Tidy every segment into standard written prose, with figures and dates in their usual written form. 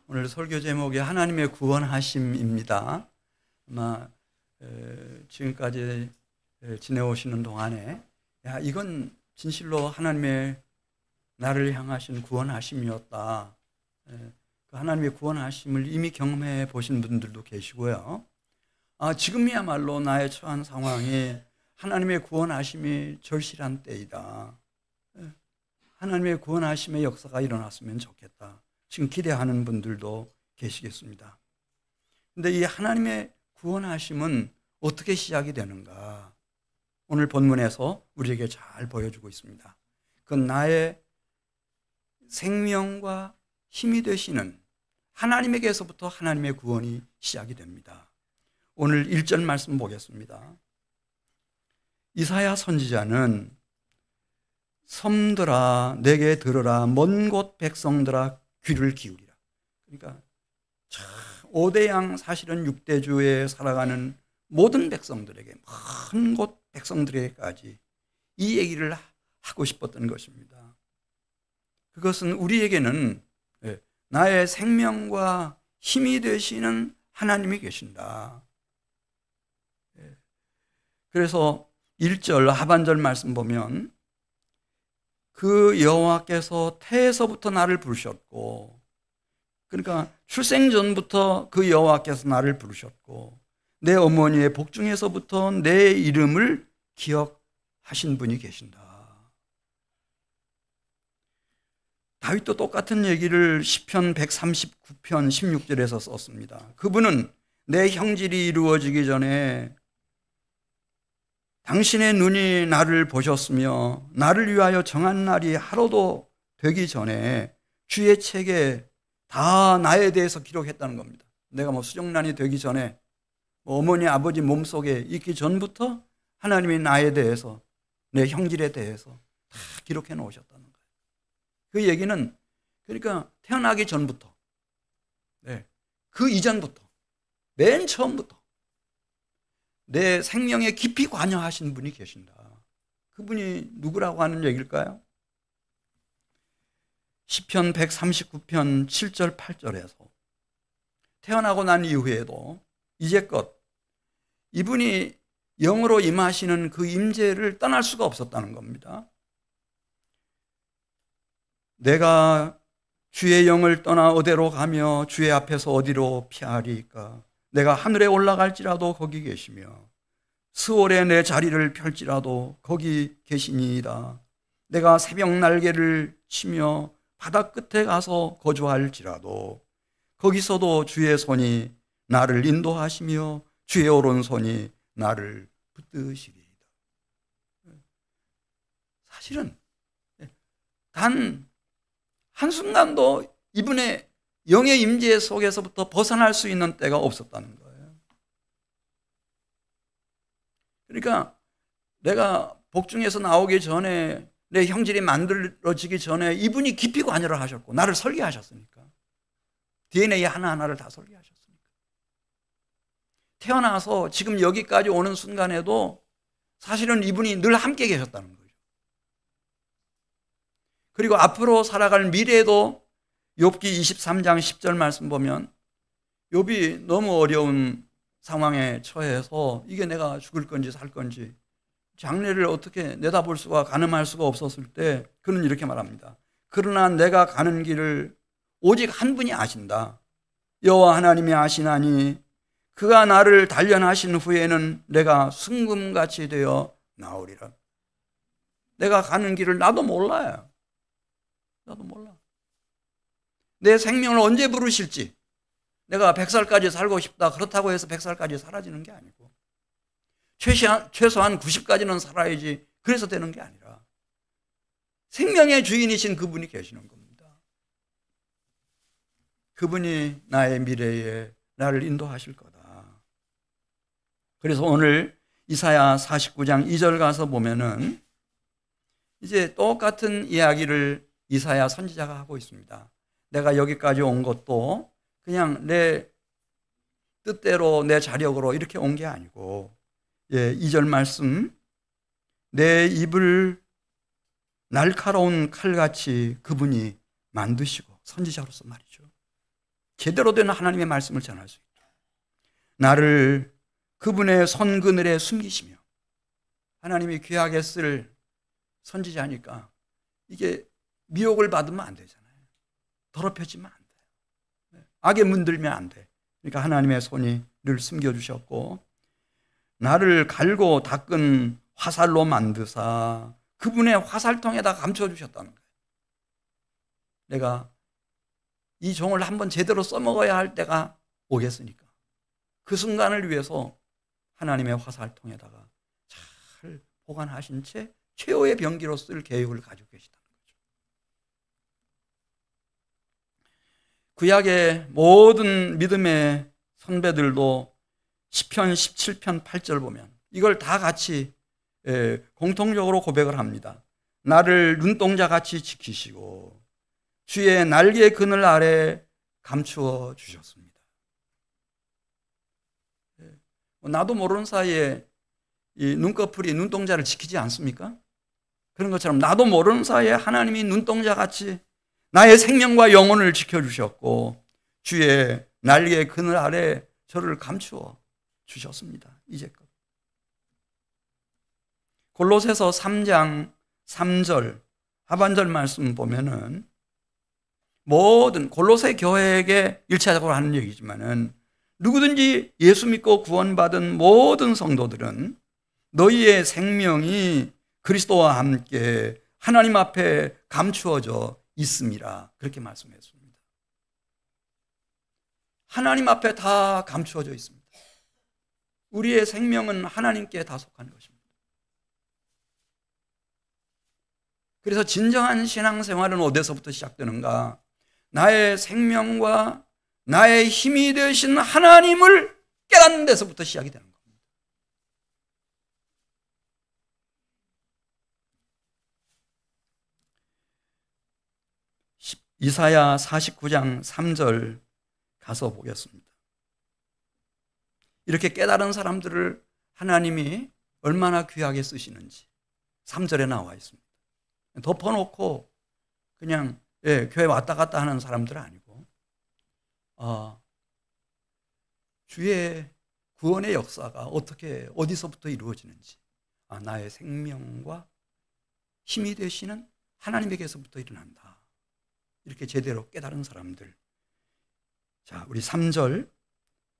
오늘 설교 제목이 하나님의 구원하심입니다. 아마 지금까지 지내오시는 동안에 이건 진실로 하나님의 나를 향하신 구원하심이었다. 그 하나님의 구원하심을 이미 경험해 보신 분들도 계시고요. 지금이야말로 나의 처한 상황이 하나님의 구원하심이 절실한 때이다. 하나님의 구원하심의 역사가 일어났으면 좋겠다. 지금 기대하는 분들도 계시겠습니다. 그런데 이 하나님의 구원하심은 어떻게 시작이 되는가? 오늘 본문에서 우리에게 잘 보여주고 있습니다. 그건 나의 생명과 힘이 되시는 하나님에게서부터 하나님의 구원이 시작이 됩니다. 오늘 1절 말씀 보겠습니다. 이사야 선지자는 섬들아 내게 들으라, 먼 곳 백성들아 귀를 기울이라. 그러니까 오대양 사실은 6대주에 살아가는 모든 백성들에게, 먼 곳 백성들에게까지 이 얘기를 하고 싶었던 것입니다. 그것은 우리에게는 나의 생명과 힘이 되시는 하나님이 계신다. 그래서 1절 하반절 말씀 보면 그 여호와께서 태에서부터 나를 부르셨고, 그러니까 출생 전부터 그 여호와께서 나를 부르셨고 내 어머니의 복중에서부터 내 이름을 기억하신 분이 계신다. 다윗도 똑같은 얘기를 시편 139편 16절에서 썼습니다. 그분은 내 형질이 이루어지기 전에 당신의 눈이 나를 보셨으며 나를 위하여 정한 날이 하루도 되기 전에 주의 책에 다 나에 대해서 기록했다는 겁니다. 내가 수정란이 되기 전에 어머니 아버지 몸속에 있기 전부터 하나님이 나에 대해서, 내 형질에 대해서 다 기록해 놓으셨다는 거예요. 그 얘기는 그러니까 태어나기 전부터, 그 이전부터, 맨 처음부터 내 생명에 깊이 관여하신 분이 계신다. 그분이 누구라고 하는 얘기일까요? 시편 139편 7절 8절에서 태어나고 난 이후에도 이제껏 이분이 영으로 임하시는 그 임재를 떠날 수가 없었다는 겁니다. 내가 주의 영을 떠나 어디로 가며 주의 앞에서 어디로 피하리까? 내가 하늘에 올라갈지라도 거기 계시며 스올에 내 자리를 펼지라도 거기 계시니이다. 내가 새벽 날개를 치며 바다 끝에 가서 거주할지라도 거기서도 주의 손이 나를 인도하시며 주의 오른손이 나를 붙드시리이다. 사실은 단 한순간도 이분의 영의 임재 속에서부터 벗어날 수 있는 때가 없었다는 거예요. 그러니까 내가 복중에서 나오기 전에, 내 형질이 만들어지기 전에 이분이 깊이 관여를 하셨고 나를 설계하셨으니까, DNA 하나하나를 다 설계하셨으니까, 태어나서 지금 여기까지 오는 순간에도 사실은 이분이 늘 함께 계셨다는 거죠. 그리고 앞으로 살아갈 미래에도 욥기 23장 10절 말씀 보면 욥이 너무 어려운 상황에 처해서 이게 내가 죽을 건지 살 건지 장래를 어떻게 내다볼 수가, 가늠할 수가 없었을 때 그는 이렇게 말합니다. 그러나 내가 가는 길을 오직 한 분이 아신다. 여호와 하나님이 아시나니 그가 나를 단련하신 후에는 내가 순금같이 되어 나오리라. 내가 가는 길을 나도 몰라요. 나도 몰라. 내 생명을 언제 부르실지, 내가 100살까지 살고 싶다 그렇다고 해서 100살까지 사라지는 게 아니고 최소한 90까지는 살아야지 그래서 되는 게 아니라 생명의 주인이신 그분이 계시는 겁니다. 그분이 나의 미래에 나를 인도하실 거다. 그래서 오늘 이사야 49장 2절 가서 보면은 이제 똑같은 이야기를 이사야 선지자가 하고 있습니다. 내가 여기까지 온 것도 그냥 내 뜻대로, 내 자력으로 이렇게 온 게 아니고, 2절 말씀, 내 입을 날카로운 칼같이 그분이 만드시고, 선지자로서 말이죠. 제대로 된 하나님의 말씀을 전할 수 있도록 나를 그분의 손 그늘에 숨기시며, 하나님이 귀하게 쓸 선지자니까 이게 미혹을 받으면 안 되잖아요. 더럽혀지면 안 돼요. 악에 문들면 안 돼. 그러니까 하나님의 손이 늘 숨겨주셨고, 나를 갈고 닦은 화살로 만드사 그분의 화살통에다 감춰주셨다는 거예요. 내가 이 종을 한번 제대로 써먹어야 할 때가 오겠으니까 그 순간을 위해서 하나님의 화살통에다가 잘 보관하신 채 최후의 병기로 쓸 계획을 가지고 계시다는 거죠. 구약의 모든 믿음의 선배들도 시편 17편 8절 보면 이걸 다 같이 공통적으로 고백을 합니다. 나를 눈동자같이 지키시고 주의 날개 그늘 아래 감추어 주셨습니다. 나도 모르는 사이에 이 눈꺼풀이 눈동자를 지키지 않습니까? 그런 것처럼 나도 모르는 사이에 하나님이 눈동자같이 나의 생명과 영혼을 지켜주셨고 주의 날개 그늘 아래 저를 감추어 주셨습니다. 이제껏. 골로새서 3장 3절 하반절 말씀 보면은 모든 골로새 교회에게 일차적으로 하는 얘기지만은 누구든지 예수 믿고 구원받은 모든 성도들은 너희의 생명이 그리스도와 함께 하나님 앞에 감추어져 있음이라 그렇게 말씀했습니다. 하나님 앞에 다 감추어져 있습니다. 우리의 생명은 하나님께 다 속한 것입니다. 그래서 진정한 신앙생활은 어디서부터 시작되는가? 나의 생명과 나의 힘이 되신 하나님을 깨닫는 데서부터 시작이 되는 겁니다. 이사야 49장 3절 가서 보겠습니다. 이렇게 깨달은 사람들을 하나님이 얼마나 귀하게 쓰시는지 3절에 나와 있습니다. 덮어놓고 그냥 교회 왔다 갔다 하는 사람들 아니고 주의 구원의 역사가 어떻게 어디서부터 이루어지는지 나의 생명과 힘이 되시는 하나님에게서부터 일어난다. 이렇게 제대로 깨달은 사람들. 자, 우리 3절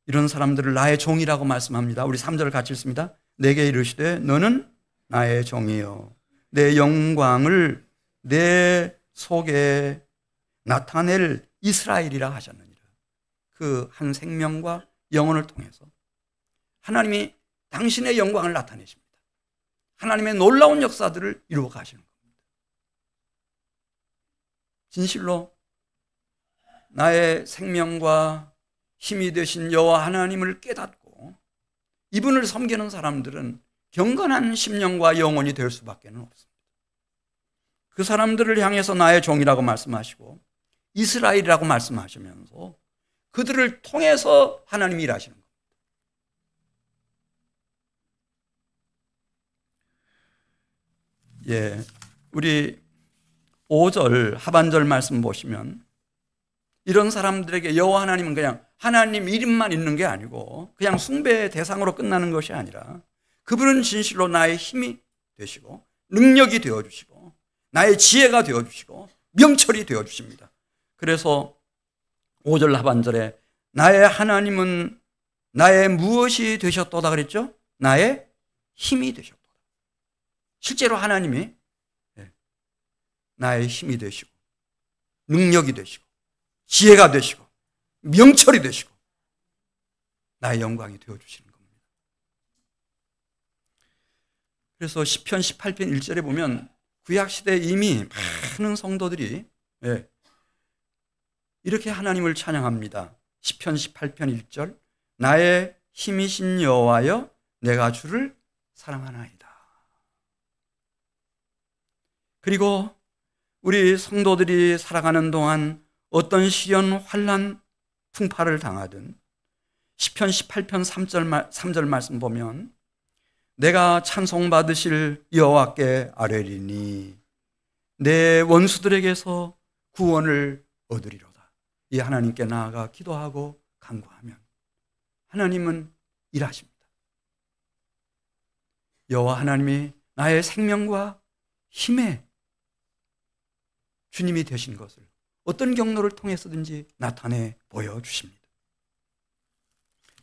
이런 사람들을 나의 종이라고 말씀합니다. 우리 3절 같이 읽습니다. 내게 이르시되 너는 나의 종이요 내 영광을 내 속에 나타낼 이스라엘이라 하셨느니라. 그 한 생명과 영혼을 통해서 하나님이 당신의 영광을 나타내십니다. 하나님의 놀라운 역사들을 이루어 가시는 겁니다. 진실로 나의 생명과 힘이 되신 여호와 하나님을 깨닫고 이분을 섬기는 사람들은 경건한 심령과 영혼이 될 수밖에 없습니다. 그 사람들을 향해서 나의 종이라고 말씀하시고 이스라엘이라고 말씀하시면서 그들을 통해서 하나님이 일하시는 겁니다. 우리 5절 하반절 말씀 보시면 이런 사람들에게 여호와 하나님은 그냥 하나님 이름만 있는 게 아니고 그냥 숭배의 대상으로 끝나는 것이 아니라 그분은 진실로 나의 힘이 되시고 능력이 되어주시고 나의 지혜가 되어주시고 명철이 되어주십니다. 그래서 5절 하반절에 나의 하나님은 나의 무엇이 되셨도다 그랬죠? 나의 힘이 되셨도다. 실제로 하나님이 나의 힘이 되시고 능력이 되시고 지혜가 되시고 명철이 되시고 나의 영광이 되어주시는 겁니다. 그래서 시편 18편 1절에 보면 구약시대에 이미 많은 성도들이 이렇게 하나님을 찬양합니다. 시편 18편 1절 나의 힘이신 여호와여 내가 주를 사랑하나이다. 그리고 우리 성도들이 살아가는 동안 어떤 시련, 환난, 풍파를 당하든 시편 18편 3절 말씀 보면 내가 찬송받으실 여호와께 아뢰리니 내 원수들에게서 구원을 얻으리로다. 이 하나님께 나아가 기도하고 간구하면 하나님은 일하십니다. 여호와 하나님이 나의 생명과 힘의 주님이 되신 것을 어떤 경로를 통해서든지 나타내 보여주십니다.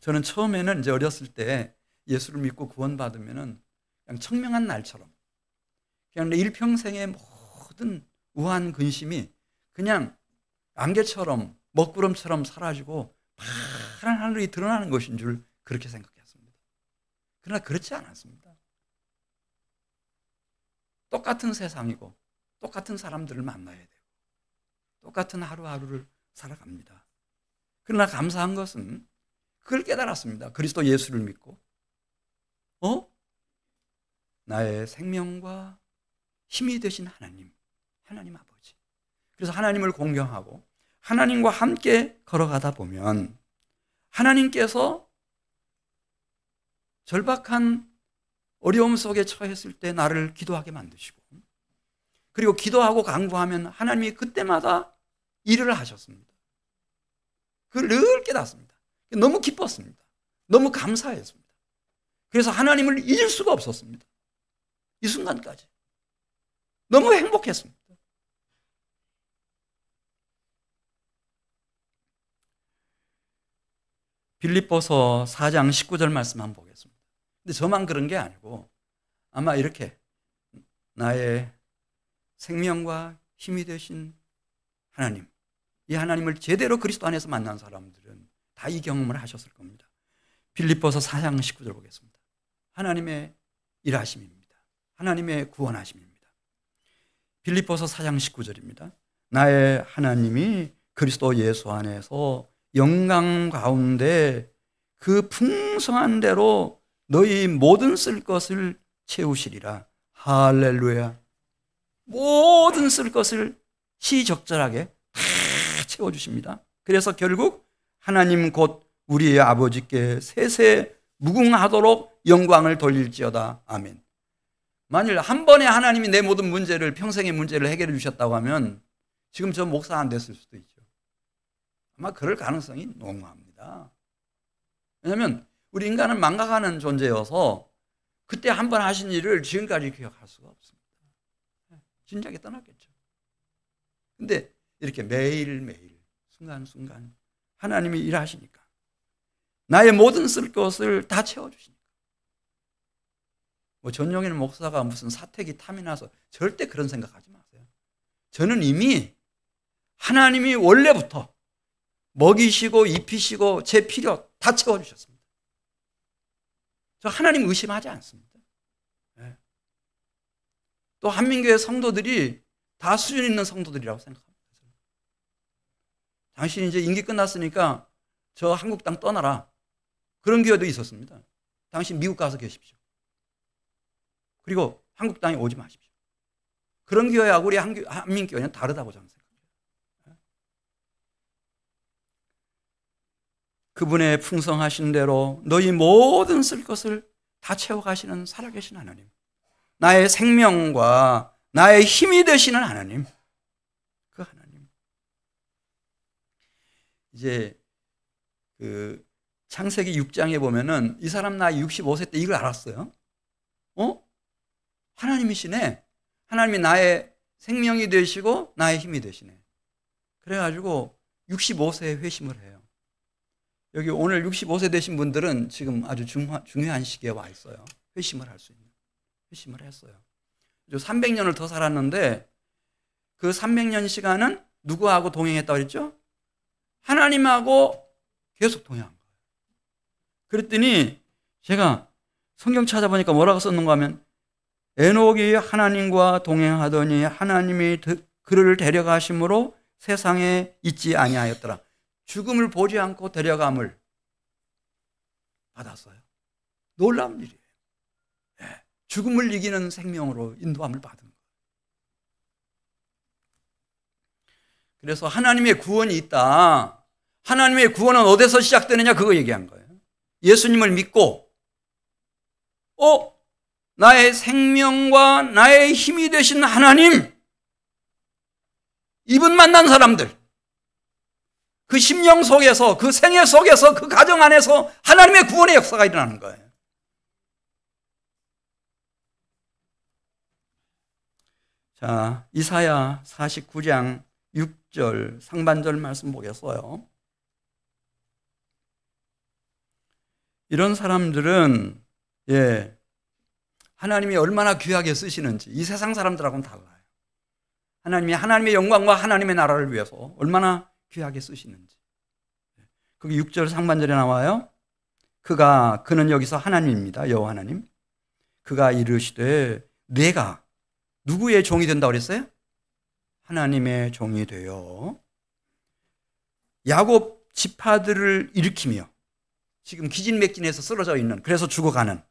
저는 처음에는 이제 어렸을 때 예수를 믿고 구원받으면은 그냥 청명한 날처럼 그냥 내 일평생의 모든 우한 근심이 그냥 안개처럼 먹구름처럼 사라지고 파란 하늘이 드러나는 것인 줄 그렇게 생각했습니다. 그러나 그렇지 않았습니다. 똑같은 세상이고 똑같은 사람들을 만나야 되고 똑같은 하루하루를 살아갑니다. 그러나 감사한 것은 그걸 깨달았습니다. 그리스도 예수를 믿고 나의 생명과 힘이 되신 하나님 아버지. 그래서 하나님을 공경하고 하나님과 함께 걸어가다 보면 하나님께서 절박한 어려움 속에 처했을 때 나를 기도하게 만드시고 그리고 기도하고 간구하면 하나님이 그때마다 일을 하셨습니다. 그걸 늘 깨닫습니다. 너무 기뻤습니다. 너무 감사했습니다. 그래서 하나님을 잊을 수가 없었습니다. 이 순간까지. 너무 행복했습니다. 빌립보서 4장 19절 말씀 한번 보겠습니다. 근데 저만 그런 게 아니고 아마 이렇게 나의 생명과 힘이 되신 하나님, 이 하나님을 제대로 그리스도 안에서 만난 사람들은 다 이 경험을 하셨을 겁니다. 빌립보서 4장 19절 보겠습니다. 하나님의 일하심입니다. 하나님의 구원하심입니다. 빌립보서 4장 19절입니다. 나의 하나님이 그리스도 예수 안에서 영광 가운데 그 풍성한 대로 너희 모든 쓸 것을 채우시리라. 할렐루야. 모든 쓸 것을 시적절하게 다 채워주십니다. 그래서 결국 하나님 곧 우리의 아버지께 세세 무궁하도록 영광을 돌릴지어다. 아멘. 만일 한 번에 하나님이 내 모든 문제를, 평생의 문제를 해결해 주셨다고 하면 지금 저 목사 안 됐을 수도 있죠. 아마 그럴 가능성이 농후합니다. 왜냐하면 우리 인간은 망각하는 존재여서 그때 한 번 하신 일을 지금까지 기억할 수가 없습니다. 진작에 떠났겠죠. 근데 이렇게 매일매일 순간순간 하나님이 일하시니까 나의 모든 쓸 것을 다 채워주시니까 전용일 목사가 무슨 사택이 탐이 나서 절대 그런 생각하지 마세요. 저는 이미 하나님이 원래부터 먹이시고 입히시고 제 필요 다 채워주셨습니다. 저 하나님 의심하지 않습니다. 네. 또 한민교회 성도들이 다 수준 있는 성도들이라고 생각합니다. 당신이 이제 임기 끝났으니까 저 한국 땅 떠나라. 그런 교회도 있었습니다. 당신 미국 가서 계십시오. 그리고 한국 땅에 오지 마십시오. 그런 교회하고 우리 한민교회는 다르다고 저는 생각해요. 그분의 풍성하신 대로 너희 모든 쓸 것을 다 채워가시는 살아계신 하나님, 나의 생명과 나의 힘이 되시는 하나님, 그 하나님. 이제 그 창세기 6장에 보면은 이 사람 나이 65세 때 이걸 알았어요. 하나님이시네. 하나님이 나의 생명이 되시고 나의 힘이 되시네. 그래가지고 65세에 회심을 해요. 여기 오늘 65세 되신 분들은 지금 아주 중요한 시기에 와 있어요. 회심을 할 수 있는. 회심을 했어요. 300년을 더 살았는데 그 300년 시간은 누구하고 동행했다고 그랬죠? 하나님하고 계속 동행한 거예요. 그랬더니 제가 성경 찾아보니까 뭐라고 썼는가 하면 에녹이 하나님과 동행하더니 하나님이 그를 데려가심으로 세상에 있지 아니하였더라. 죽음을 보지 않고 데려감을 받았어요. 놀라운 일이에요. 네. 죽음을 이기는 생명으로 인도함을 받은 거예요. 그래서 하나님의 구원이 있다. 하나님의 구원은 어디서 시작되느냐 그거 얘기한 거예요. 예수님을 믿고 나의 생명과 나의 힘이 되신 하나님, 이분 만난 사람들, 그 심령 속에서, 그 생애 속에서, 그 가정 안에서 하나님의 구원의 역사가 일어나는 거예요. 자, 이사야 49장 6절 상반절 말씀 보겠어요. 이런 사람들은 하나님이 얼마나 귀하게 쓰시는지 이 세상 사람들하고는 달라요. 하나님이 하나님의 영광과 하나님의 나라를 위해서 얼마나 귀하게 쓰시는지. 거기 6절 상반절에 나와요. 그는 여기서 하나님입니다. 여호와 하나님. 그가 이르시되 내가 누구의 종이 된다고 그랬어요? 하나님의 종이 되어 야곱 지파들을 일으키며, 지금 기진맥진해서 쓰러져 있는, 그래서 죽어가는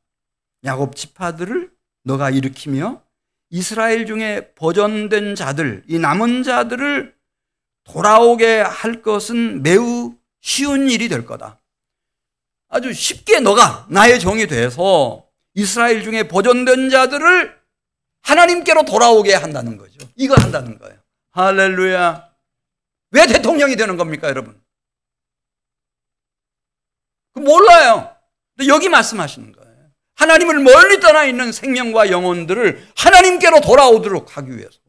야곱 지파들을 너가 일으키며 이스라엘 중에 버전된 자들, 이 남은 자들을 돌아오게 할 것은 매우 쉬운 일이 될 거다. 아주 쉽게 너가 나의 종이 돼서 이스라엘 중에 버전된 자들을 하나님께로 돌아오게 한다는 거죠. 이거 한다는 거예요. 할렐루야. 왜 대통령이 되는 겁니까, 여러분? 몰라요. 근데 여기 말씀하시는 거예요. 하나님을 멀리 떠나 있는 생명과 영혼들을 하나님께로 돌아오도록 하기 위해서.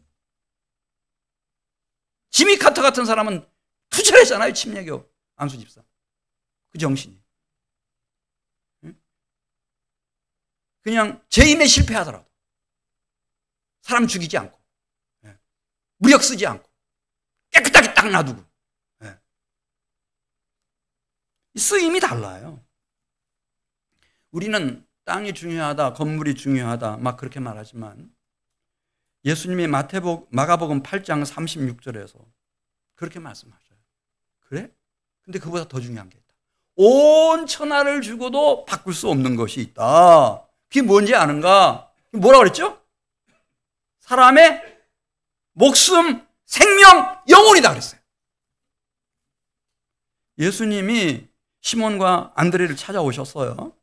지미 카터 같은 사람은 투철했잖아요. 침례교 안수 집사. 그 정신이. 그냥 재임에 실패하더라도 사람 죽이지 않고, 무력 쓰지 않고, 깨끗하게 딱 놔두고. 쓰임이 달라요. 우리는 땅이 중요하다, 건물이 중요하다, 막 그렇게 말하지만 예수님이 마가복음 8장 36절에서 그렇게 말씀하셔요. 그래? 근데 그보다 더 중요한 게 있다. 온 천하를 주고도 바꿀 수 없는 것이 있다. 그게 뭔지 아는가? 뭐라고 그랬죠? 사람의 목숨, 생명, 영혼이다 그랬어요. 예수님이 시몬과 안드레를 찾아오셨어요.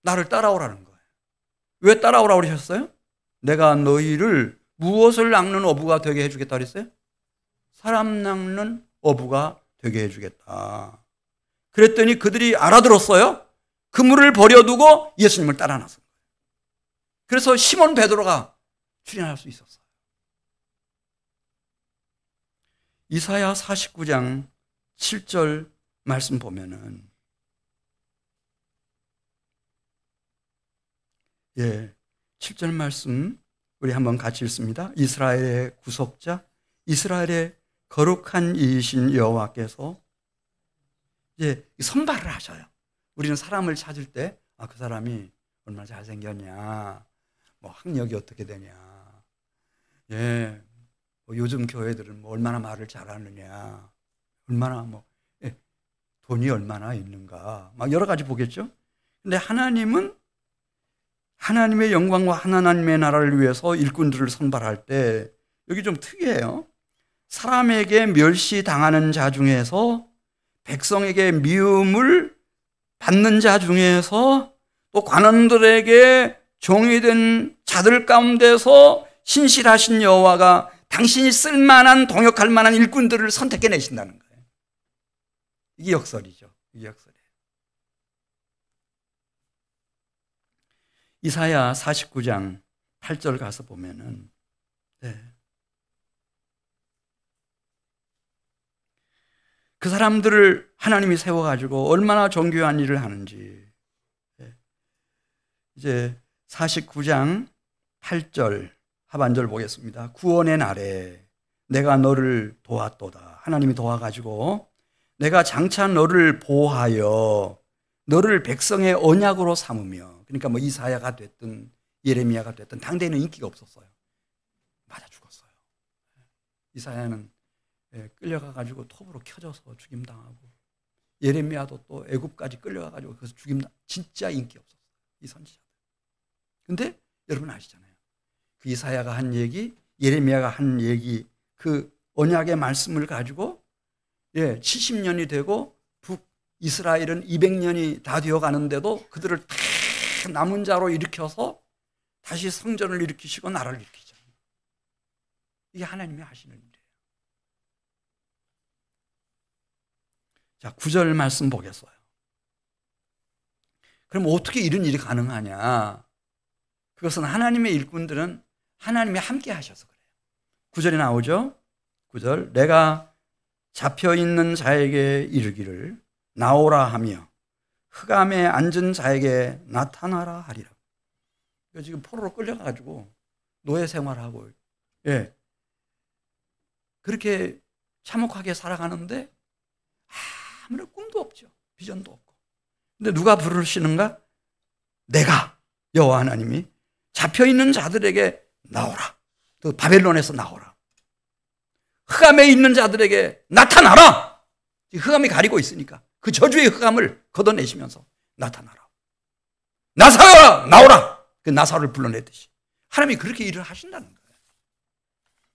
나를 따라오라는 거예요. 왜 따라오라고 그러셨어요? 내가 너희를 무엇을 낚는 어부가 되게 해주겠다 그랬어요? 사람 낚는 어부가 되게 해주겠다. 그랬더니 그들이 알아들었어요. 그물을 버려두고 예수님을 따라 나선 거예요. 그래서 시몬 베드로가 출연할 수 있었어요. 이사야 49장 7절 말씀 보면은 7절 말씀 우리 한번 같이 읽습니다. 이스라엘의 구속자, 이스라엘의 거룩한 이이신 여호와께서 이제 선발을 하셔요. 우리는 사람을 찾을 때 그 사람이 얼마나 잘생겼냐, 뭐 학력이 어떻게 되냐, 뭐 요즘 교회들은 뭐 얼마나 말을 잘하느냐, 얼마나 돈이 얼마나 있는가, 막 여러 가지 보겠죠. 근데 하나님은 하나님의 영광과 하나님의 나라를 위해서 일꾼들을 선발할 때 여기 좀 특이해요. 사람에게 멸시당하는 자 중에서, 백성에게 미움을 받는 자 중에서, 또 관원들에게 종이 된 자들 가운데서 신실하신 여호와가 당신이 쓸만한, 동역할 만한 일꾼들을 선택해내신다는 거예요. 이게 역설이죠. 이게 역설이에요. 이사야 49장 8절 가서 보면은 그 사람들을 하나님이 세워가지고 얼마나 정교한 일을 하는지. 이제 49장 8절 하반절 보겠습니다. 구원의 날에 내가 너를 도왔도다. 하나님이 도와가지고 내가 장차 너를 보호하여 너를 백성의 언약으로 삼으며. 그러니까 뭐 이사야가 됐든 예레미야가 됐든 당대에는 인기가 없었어요. 맞아 죽었어요. 이사야는 끌려가가지고 톱으로 켜져서 죽임당하고, 예레미야도 또 애굽까지 끌려가가지고 그래서 죽임당. 진짜 인기 없었어요, 이 선지자들. 근데 여러분 아시잖아요. 그 이사야가 한 얘기, 예레미야가 한 얘기, 그 언약의 말씀을 가지고 70년이 되고 북이스라엘은 200년이 다 되어가는데도 그들을 다 남은 자로 일으켜서 다시 성전을 일으키시고 나라를 일으키잖아요. 이게 하나님이 하시는 일이에요. 자, 9절 말씀 보겠어요. 그럼 어떻게 이런 일이 가능하냐? 그것은 하나님의 일꾼들은 하나님이 함께 하셔서 그래요. 9절에 나오죠? 9절, 내가 잡혀있는 자에게 이르기를 나오라 하며 흑암에 앉은 자에게 나타나라 하리라. 지금 포로로 끌려가지고 노예 생활하고, 예, 그렇게 참혹하게 살아가는데 아무런 꿈도 없죠. 비전도 없고. 근데 누가 부르시는가? 내가, 여호와 하나님이 잡혀있는 자들에게 나오라. 그 바벨론에서 나오라. 흑암에 있는 자들에게 나타나라. 흑암이 가리고 있으니까 그 저주의 흑암을 걷어내시면서 나타나라. 나사로라, 나오라. 그 나사로를 불러내듯이 하나님이 그렇게 일을 하신다는 거예요.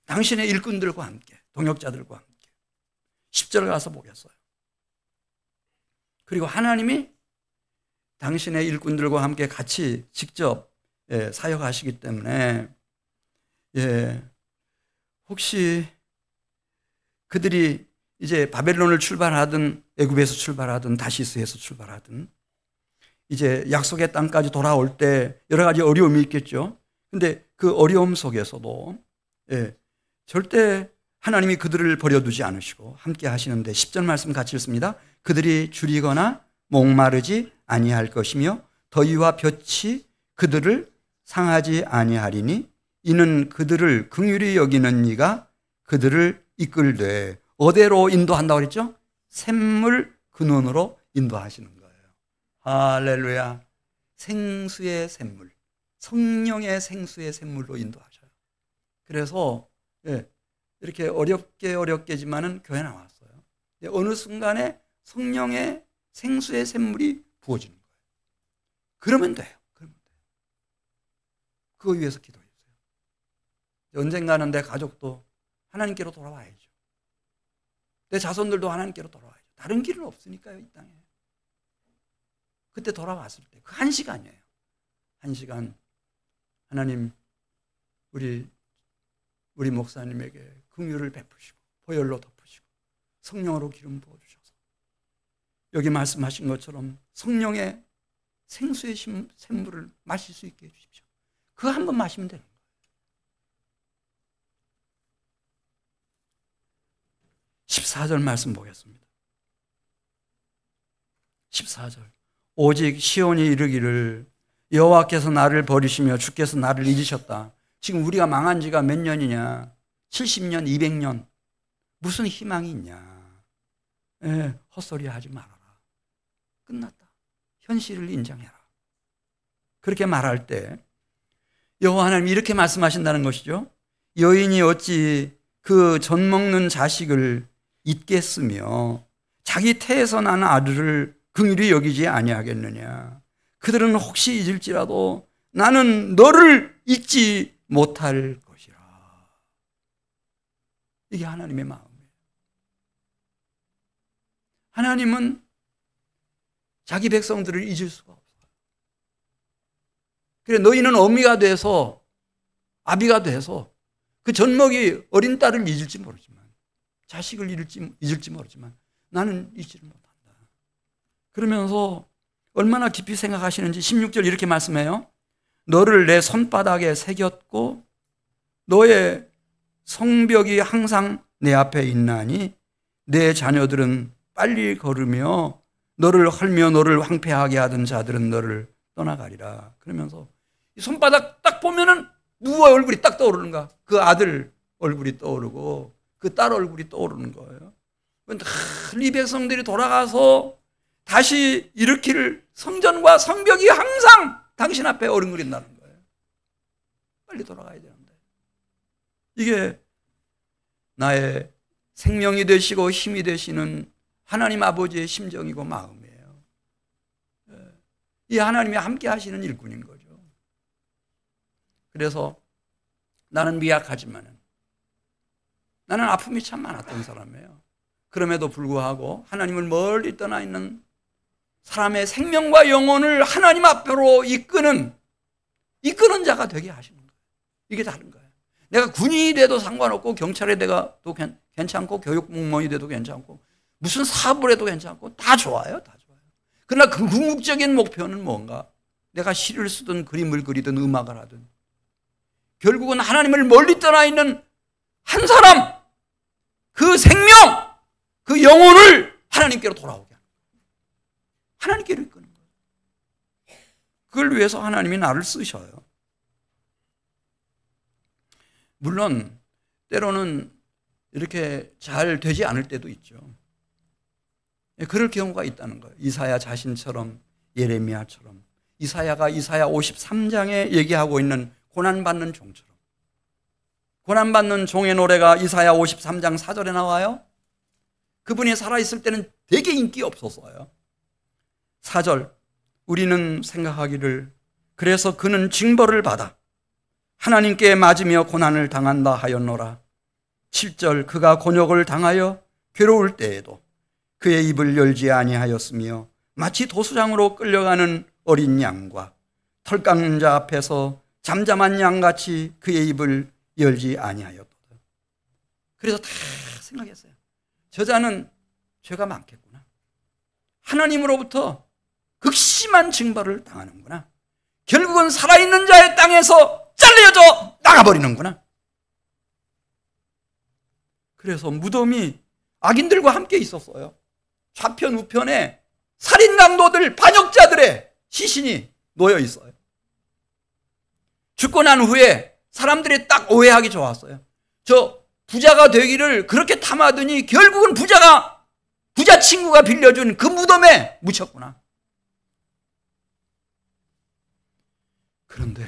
당신의 일꾼들과 함께, 동역자들과 함께. 10절 가서 보겠어요. 그리고 하나님이 당신의 일꾼들과 함께 같이 직접 사역하시기 때문에, 혹시 그들이 이제 바벨론을 출발하든 애굽에서 출발하든 다시스에서 출발하든 이제 약속의 땅까지 돌아올 때 여러 가지 어려움이 있겠죠. 근데 그 어려움 속에서도 절대 하나님이 그들을 버려두지 않으시고 함께 하시는데 10절 말씀 같이 읽습니다. 그들이 줄이거나 목마르지 아니할 것이며 더위와 볕이 그들을 상하지 아니하리니 이는 그들을 긍휼히 여기는 이가 그들을 이끌되 어디로 인도한다고 그랬죠? 샘물 근원으로 인도하시는 거예요. 할렐루야. 생수의 샘물, 성령의 생수의 샘물로 인도하셔요. 그래서 이렇게 어렵게지만은 교회 나왔어요. 어느 순간에 성령의 생수의 샘물이 부어지는 거예요. 그러면 돼요. 그거 위해서 기도해주세요. 언젠가는 내 가족도 하나님께로 돌아와야죠. 내 자손들도 하나님께로 돌아와야죠. 다른 길은 없으니까요, 이 땅에. 그때 돌아왔을 때 그 1시간이에요. 1시간 하나님 우리 목사님에게 긍휼을 베푸시고 보혈로 덮으시고 성령으로 기름 부어주셔서 여기 말씀하신 것처럼 성령의 생수의 샘물을 마실 수 있게 해주십시오. 그거 한 번 마시면 되는 거예요. 14절 말씀 보겠습니다. 14절, 오직 시온이 이르기를 여호와께서 나를 버리시며 주께서 나를 잊으셨다. 지금 우리가 망한 지가 몇 년이냐? 70년, 200년. 무슨 희망이 있냐? 헛소리 하지 말아라. 끝났다. 현실을 인정해라. 그렇게 말할 때 여호와 하나님이 이렇게 말씀하신다는 것이죠. 여인이 어찌 그 젖 먹는 자식을 잊겠으며 자기 태에서 난 아들을 긍휼히 여기지 아니하겠느냐. 그들은 혹시 잊을지라도 나는 너를 잊지 못할 것이라. 이게 하나님의 마음이에요. 하나님은 자기 백성들을 잊을 수가 없어요. 그래, 너희는 어미가 돼서, 아비가 돼서 그 젖먹이 어린 딸을 잊을지 모르지만, 자식을 잊을지 모르지만 나는 잊지를 못한다. 그러면서 얼마나 깊이 생각하시는지 16절 이렇게 말씀해요. 너를 내 손바닥에 새겼고 너의 성벽이 항상 내 앞에 있나니 내 자녀들은 빨리 걸으며 너를 헐며 너를 황폐하게 하던 자들은 너를 떠나가리라. 그러면서 이 손바닥 딱 보면은 누구의 얼굴이 딱 떠오르는가? 그 아들 얼굴이 떠오르고 그 딸 얼굴이 떠오르는 거예요. 그런데 이 백성들이 돌아가서 다시 일으킬 성전과 성벽이 항상 당신 앞에 어른거린다는 거예요. 빨리 돌아가야 되는데. 이게 나의 생명이 되시고 힘이 되시는 하나님 아버지의 심정이고 마음이에요. 이 하나님이 함께 하시는 일꾼인 거죠. 그래서 나는 미약하지만 나는 아픔이 참 많았던 사람이에요. 그럼에도 불구하고 하나님을 멀리 떠나 있는 사람의 생명과 영혼을 하나님 앞으로 이끄는 자가 되게 하시는 거예요. 이게 다른 거예요. 내가 군인이 돼도 상관없고 경찰이 돼도 괜찮고 교육 공무원이 돼도 괜찮고 무슨 사업을 해도 괜찮고 다 좋아요. 다 좋아요. 그러나 그 궁극적인 목표는 뭔가? 내가 시를 쓰든 그림을 그리든 음악을 하든 결국은 하나님을 멀리 떠나 있는 한 사람, 그 생명, 그 영혼을 하나님께로 돌아오게 하는 거예요. 하나님께로 이끄는 거예요. 그걸 위해서 하나님이 나를 쓰셔요. 물론 때로는 이렇게 잘 되지 않을 때도 있죠. 그럴 경우가 있다는 거예요. 이사야 자신처럼, 예레미야처럼. 이사야가 이사야 53장에 얘기하고 있는 고난받는 종처럼. 고난받는 종의 노래가 이사야 53장 4절에 나와요. 그분이 살아있을 때는 되게 인기 없었어요. 4절, 우리는 생각하기를 그래서 그는 징벌을 받아 하나님께 맞으며 고난을 당한다 하였노라. 7절, 그가 곤욕을 당하여 괴로울 때에도 그의 입을 열지 아니하였으며 마치 도수장으로 끌려가는 어린 양과 털 깎는 자 앞에서 잠잠한 양같이 그의 입을 열지 아니하였도다. 그래서 다 생각했어요. 저자는 죄가 많겠구나. 하나님으로부터 극심한 징벌을 당하는구나. 결국은 살아있는 자의 땅에서 잘려져 나가버리는구나. 그래서 무덤이 악인들과 함께 있었어요. 좌편 우편에 살인 강도들, 반역자들의 시신이 놓여 있어요. 죽고 난 후에 사람들이 딱 오해하기 좋았어요. 저 부자가 되기를 그렇게 탐하더니 결국은 부자 친구가 빌려준 그 무덤에 묻혔구나. 그런데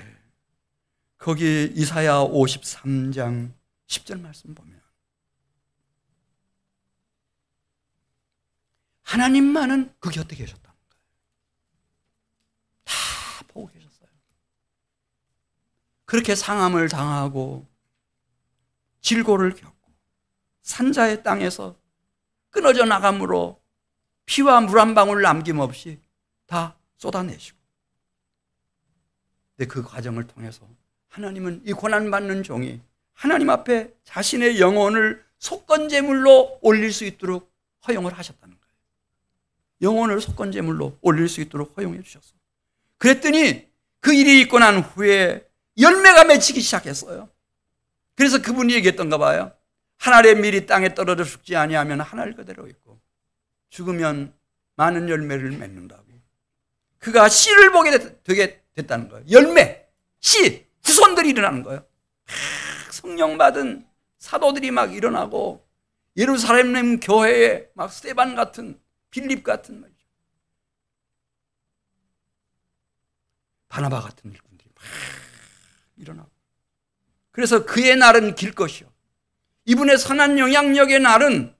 거기 이사야 53장 10절 말씀 보면 하나님만은 그 곁에 계셨다는 거예요. 다 보고 계셨어요. 그렇게 상함을 당하고 질고를 겪고 산자의 땅에서 끊어져 나감으로 피와 물 한 방울 남김없이 다 쏟아내시고, 근데 그 과정을 통해서 하나님은 이 고난받는 종이 하나님 앞에 자신의 영혼을 속건제물로 올릴 수 있도록 허용을 하셨다는 거예요. 영혼을 속건제물로 올릴 수 있도록 허용해 주셨어요. 그랬더니 그 일이 있고 난 후에 열매가 맺히기 시작했어요. 그래서 그분이 얘기했던가 봐요. 하늘의 밀이 땅에 떨어져 죽지 아니하면 하늘 그대로 있고 죽으면 많은 열매를 맺는다고. 그가 씨를 보게 되게 됐다는 거예요. 열매, 씨, 후손들이 일어나는 거예요. 성령 받은 사도들이 막 일어나고 예루살렘 교회에 막 스데반 같은, 빌립 같은 말이죠. 바나바 같은 일꾼들이 막 일어나고. 그래서 그의 날은 길 것이요. 이분의 선한 영향력의 날은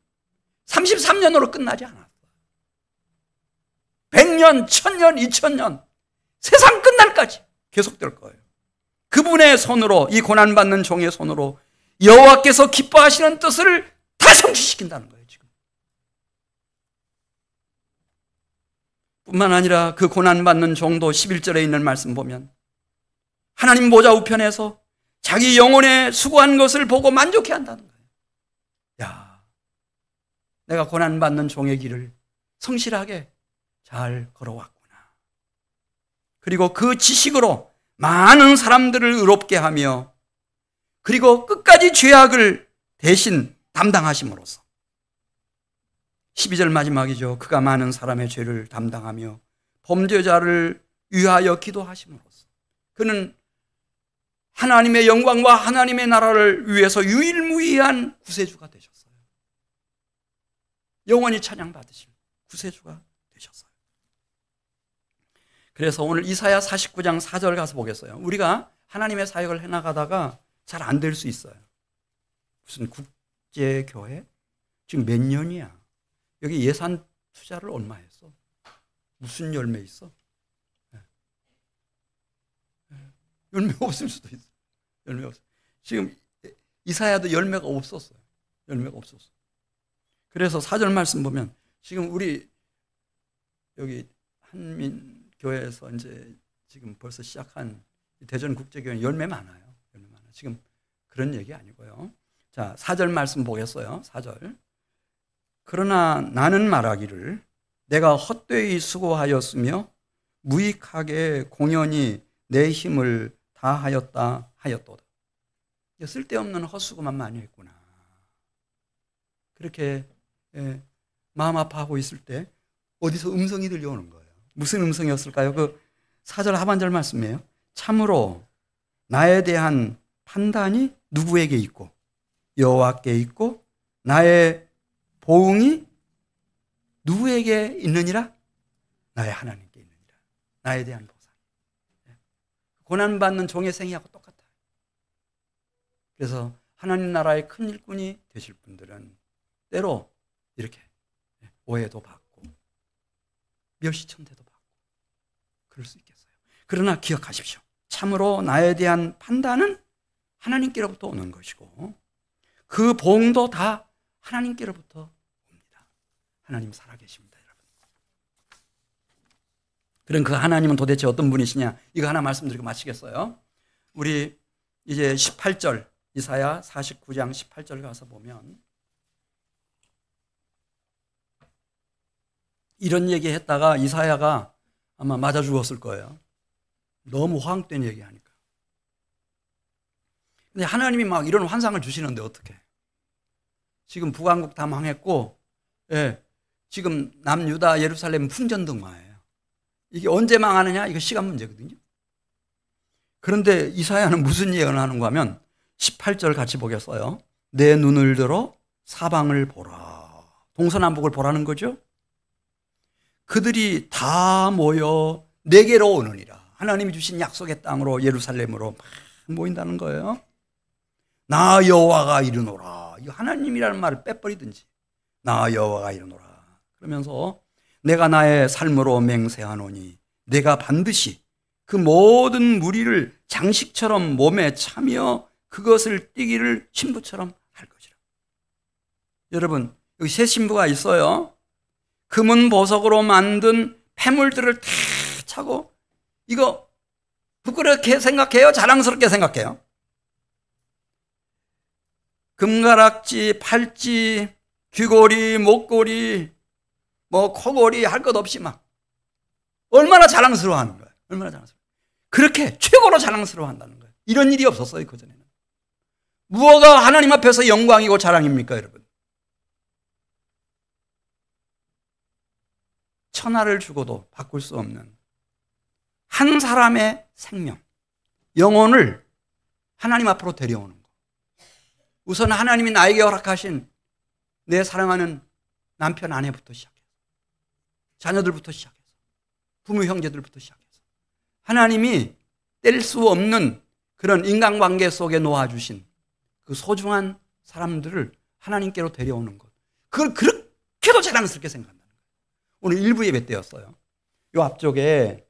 33년으로 끝나지 않았어요. 100년, 1000년, 2000년 세상 끝날까지 계속될 거예요. 그분의 손으로, 이 고난받는 종의 손으로 여호와께서 기뻐하시는 뜻을 다 성취시킨다는 거예요. 지금 뿐만 아니라 그 고난받는 종도 11절에 있는 말씀 보면 하나님 보좌 우편에서 자기 영혼에 수고한 것을 보고 만족해 한다는 거예요. 야, 내가 고난받는 종의 길을 성실하게 잘 걸어왔구나. 그리고 그 지식으로 많은 사람들을 의롭게 하며 그리고 끝까지 죄악을 대신 담당하심으로써 12절 마지막이죠. 그가 많은 사람의 죄를 담당하며 범죄자를 위하여 기도하심으로써 그는 하나님의 영광과 하나님의 나라를 위해서 유일무이한 구세주가 되셨어요. 영원히 찬양받으신 구세주가 되셨어요. 그래서 오늘 이사야 49장 4절 가서 보겠어요. 우리가 하나님의 사역을 해나가다가 잘 안 될 수 있어요. 무슨 국제교회? 지금 몇 년이야? 여기 예산 투자를 얼마 했어? 무슨 열매 있어? 열매가 없을 수도 있어. 열매가 없어. 지금 이사야도 열매가 없었어요. 열매가 없었어. 그래서 4절 말씀 보면 지금 우리 여기 한민교회에서 이제 지금 벌써 시작한 대전국제교회 열매 많아요. 열매 많아요. 지금 그런 얘기 아니고요. 자, 4절 말씀 보겠어요. 4절. 그러나 나는 말하기를 내가 헛되이 수고하였으며 무익하게 공연히 내 힘을 다하였다 하였도다. 쓸데없는 헛수고만 많이 했구나. 그렇게 마음 아파하고 있을 때 어디서 음성이 들려오는 거예요. 무슨 음성이었을까요? 그 4절 하반절 말씀이에요. 참으로 나에 대한 판단이 누구에게 있고 여호와께 있고 나의 보응이 누구에게 있느니라? 나의 하나님께 있느니라. 나에 대한 보상. 고난받는 종의 생애하고 똑같아요. 그래서 하나님 나라의 큰 일꾼이 되실 분들은 때로 이렇게 오해도 받고 멸시천대도 받고 그럴 수 있겠어요. 그러나 기억하십시오. 참으로 나에 대한 판단은 하나님께로부터 오는 것이고 그 보응도 다 하나님께로부터 옵니다. 하나님 살아계십니다, 여러분. 그럼 그 하나님은 도대체 어떤 분이시냐? 이거 하나 말씀드리고 마치겠어요. 우리 이제 18절, 이사야 49장 18절 가서 보면 이런 얘기 했다가 이사야가 아마 맞아 죽었을 거예요. 너무 화학된 얘기하니까. 근데 하나님이 막 이런 환상을 주시는데 어떻게? 지금 북왕국 다 망했고, 지금 남유다 예루살렘 풍전등화예요. 이게 언제 망하느냐? 이거 시간 문제거든요. 그런데 이사야는 무슨 예언을 하는가 하면 18절 같이 보겠어요. 내 눈을 들어 사방을 보라. 동서남북을 보라는 거죠. 그들이 다 모여 내게로 오느니라. 하나님이 주신 약속의 땅으로 예루살렘으로 막 모인다는 거예요. 나 여호와가 이르노라. 이 하나님이라는 말을 빼버리든지 나 여호와가 이르노라. 그러면서 내가 나의 삶으로 맹세하노니 내가 반드시 그 모든 무리를 장식처럼 몸에 차며 그것을 띠기를 신부처럼 할 것이라. 여러분 여기 새 신부가 있어요. 금은 보석으로 만든 폐물들을 다 차고 이거 부끄럽게 생각해요? 자랑스럽게 생각해요? 금가락지, 팔찌, 귀걸이, 목걸이, 뭐 코걸이 할 것 없이 막 얼마나 자랑스러워하는 거예요. 얼마나 자랑스러워. 그렇게 최고로 자랑스러워한다는 거예요. 이런 일이 없었어요, 그전에는. 무엇가 하나님 앞에서 영광이고 자랑입니까, 여러분? 천하를 주고도 바꿀 수 없는 한 사람의 생명, 영혼을 하나님 앞으로 데려오는 거. 우선 하나님이 나에게 허락하신 내 사랑하는 남편, 아내부터 시작해서 자녀들부터 시작해서 부모, 형제들부터 시작해서 하나님이 뗄 수 없는 그런 인간관계 속에 놓아주신 그 소중한 사람들을 하나님께로 데려오는 것. 그걸 그렇게도 자랑스럽게 생각한다는 거예요. 오늘 일부 예배 때였어요. 요 앞쪽에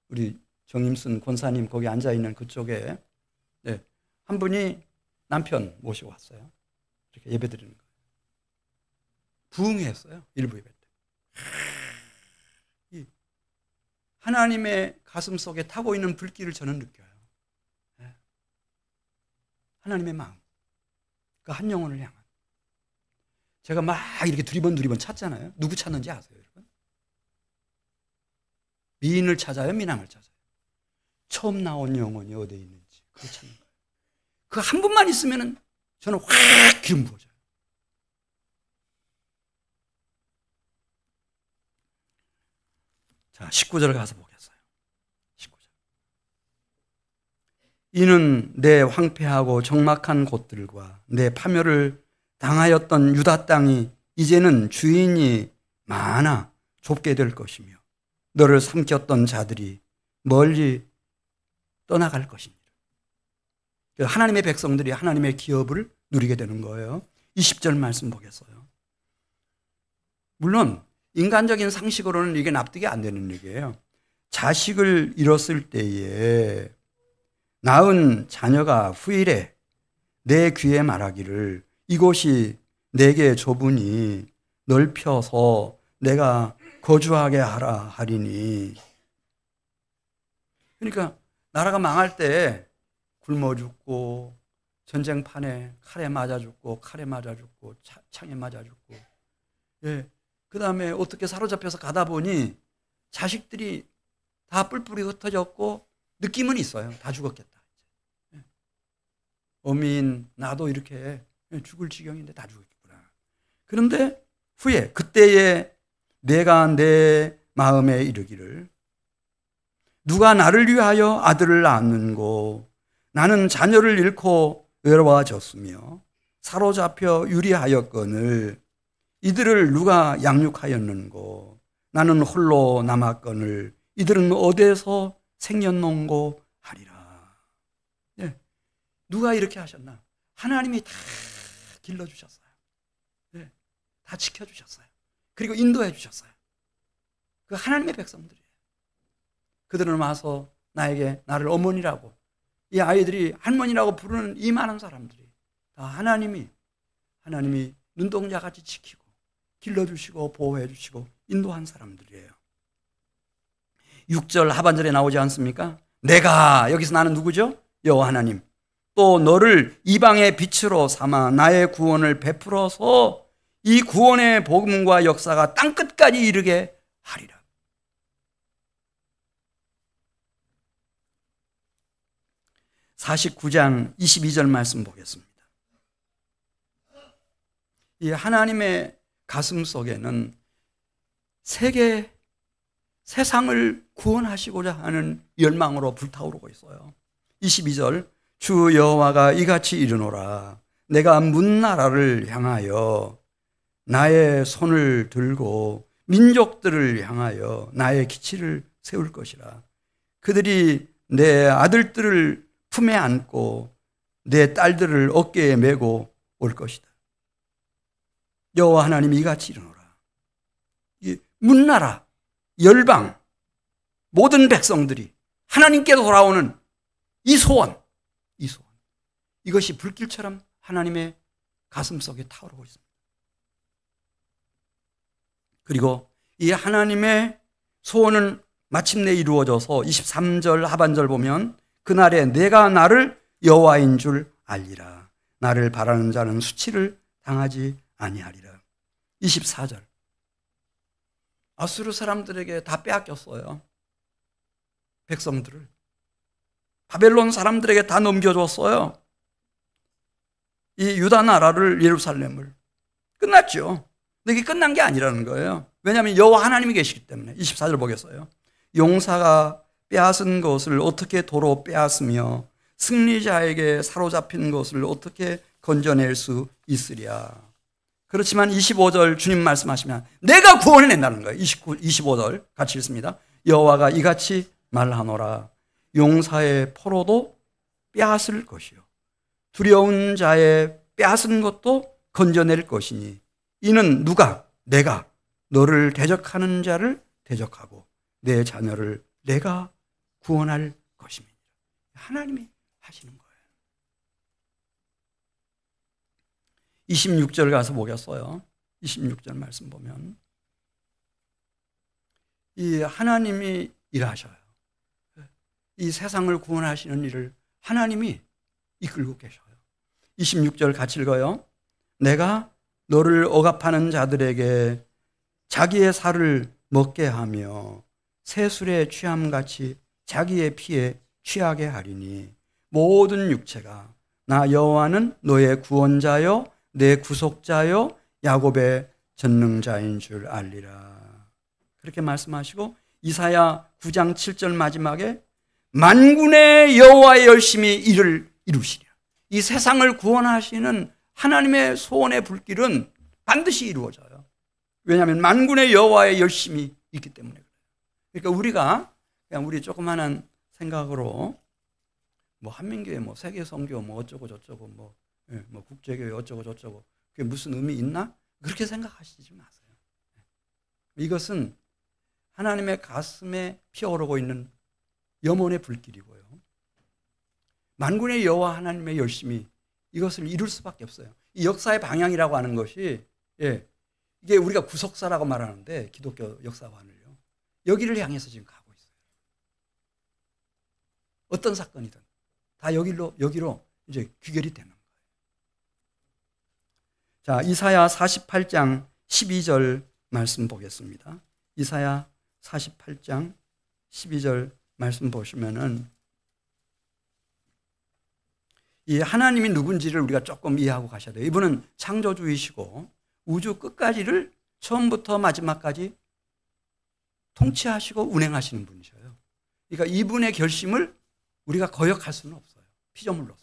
우리 정임순 권사님 거기 앉아있는 그쪽에 한 분이 남편 모시고 왔어요. 이렇게 예배 드리는 거예요. 부흥했어요. 일부 예배 때. 하나님의 가슴 속에 타고 있는 불길을 저는 느껴요. 하나님의 마음. 그 한 영혼을 향한. 제가 막 이렇게 두리번 찾잖아요. 누구 찾는지 아세요, 여러분? 미인을 찾아요, 미남을 찾아요? 처음 나온 영혼이 어디에 있는지 그거 찾는 거예요. 그 한 분만 있으면 저는 확 기름 부어져요. 자, 19절 가서 보겠어요. 19절. 이는 내 황폐하고 적막한 곳들과 내 파멸을 당하였던 유다 땅이 이제는 주인이 많아 좁게 될 것이며 너를 삼켰던 자들이 멀리 떠나갈 것이니라. 하나님의 백성들이 하나님의 기업을 누리게 되는 거예요. 20절 말씀 보겠어요. 물론 인간적인 상식으로는 이게 납득이 안 되는 얘기예요. 자식을 잃었을 때에 낳은 자녀가 후일에 내 귀에 말하기를 이곳이 내게 좁으니 넓혀서 내가 거주하게 하라 하리니. 그러니까 나라가 망할 때 굶어 죽고 전쟁판에 칼에 맞아 죽고 칼에 맞아 죽고 창에 맞아 죽고 예. 그 다음에 어떻게 사로잡혀서 가다 보니 자식들이 다 뿔뿔이 흩어졌고 느낌은 있어요. 다 죽었겠다. 예. 어민 나도 이렇게 죽을 지경인데 다 죽었구나. 그런데 후에 그때에 내가 내 마음에 이르기를 누가 나를 위하여 아들을 낳는고 나는 자녀를 잃고 외로워졌으며 사로잡혀 유리하였거늘 이들을 누가 양육하였는고 나는 홀로 남았거늘 이들은 어디서 생겼는고 하리라. 예. 누가 이렇게 하셨나? 하나님이 다 길러주셨어요. 예. 다 지켜주셨어요. 그리고 인도해 주셨어요. 그 하나님의 백성들이에요. 그들은 와서 나를 어머니라고, 이 아이들이 할머니라고 부르는 이 많은 사람들이 다 하나님이 눈동자같이 지키고 길러주시고 보호해주시고 인도한 사람들이에요. 6절 하반절에 나오지 않습니까? 내가, 여기서 나는 누구죠? 여호와 하나님. 또 너를 이방의 빛으로 삼아 나의 구원을 베풀어서 이 구원의 복음과 역사가 땅끝까지 이르게 하리라. 49장 22절 말씀 보겠습니다. 이 하나님의 가슴 속에는 세상을 구원하시고자 하는 열망으로 불타오르고 있어요. 22절 주 여호와가 이같이 이르노라 내가 문나라를 향하여 나의 손을 들고 민족들을 향하여 나의 기치를 세울 것이라. 그들이 내 아들들을 품에 안고 내 딸들을 어깨에 메고 올 것이다. 여호와 하나님이 이같이 이르노라. 문나라, 열방, 모든 백성들이 하나님께로 돌아오는 이 소원, 이것이 불길처럼 하나님의 가슴 속에 타오르고 있습니다. 그리고 이 하나님의 소원은 마침내 이루어져서 23절 하반절 보면 그날에 내가 나를 여호와인 줄 알리라. 나를 바라는 자는 수치를 당하지 아니하리라. 24절 아수르 사람들에게 다 빼앗겼어요. 백성들을 바벨론 사람들에게 다 넘겨줬어요. 이 유다 나라를, 예루살렘을. 끝났죠. 근데 이게 끝난 게 아니라는 거예요. 왜냐하면 여호와 하나님이 계시기 때문에. 24절 보겠어요. 용사가 빼앗은 것을 어떻게 도로 빼앗으며 승리자에게 사로잡힌 것을 어떻게 건져낼 수 있으랴. 그렇지만 25절 주님 말씀하시면 내가 구원을 낸다는 거예요. 25절 같이 읽습니다. 여호와가 이같이 말하노라. 용사의 포로도 빼앗을 것이요 두려운 자의 빼앗은 것도 건져낼 것이니 이는 누가? 내가 너를 대적하는 자를 대적하고 내 자녀를 내가 구원할 것입니다. 하나님이 하시는 거예요. 26절 가서 보겠어요. 26절 말씀 보면 이 하나님이 일하셔요. 이 세상을 구원하시는 일을 하나님이 이끌고 계셔요. 26절 같이 읽어요. 내가 너를 억압하는 자들에게 자기의 살을 먹게 하며 새술에 취함같이 자기의 피에 취하게 하리니 모든 육체가 나 여호와는 너의 구원자요 내 구속자요 야곱의 전능자인 줄 알리라. 그렇게 말씀하시고 이사야 9장 7절 마지막에 만군의 여호와의 열심히 이를 이루시리라. 이 세상을 구원하시는 하나님의 소원의 불길은 반드시 이루어져요. 왜냐하면 만군의 여호와의 열심이 있기 때문에 그래요. 그러니까 우리가 그냥 우리 조그마한 생각으로 뭐 한민교회 뭐 세계 선교 뭐 어쩌고 저쩌고 뭐 국제교회 어쩌고 저쩌고 그게 무슨 의미 있나? 그렇게 생각하시지 마세요. 이것은 하나님의 가슴에 피어오르고 있는 염원의 불길이고요. 만군의 여호와 하나님의 열심이 이것을 이룰 수밖에 없어요. 이 역사의 방향이라고 하는 것이 이게 우리가 구속사라고 말하는데 기독교 역사관을요. 여기를 향해서 지금 가고 있어요. 어떤 사건이든 다 여기로 이제 귀결이 되는 거예요. 자, 이사야 48장 12절 말씀 보겠습니다. 이사야 48장 12절 말씀 보시면은 이 하나님이 누군지를 우리가 조금 이해하고 가셔야 돼요. 이분은 창조주이시고 우주 끝까지를 처음부터 마지막까지 통치하시고 운행하시는 분이셔요. 그러니까 이분의 결심을 우리가 거역할 수는 없어요. 피조물로서.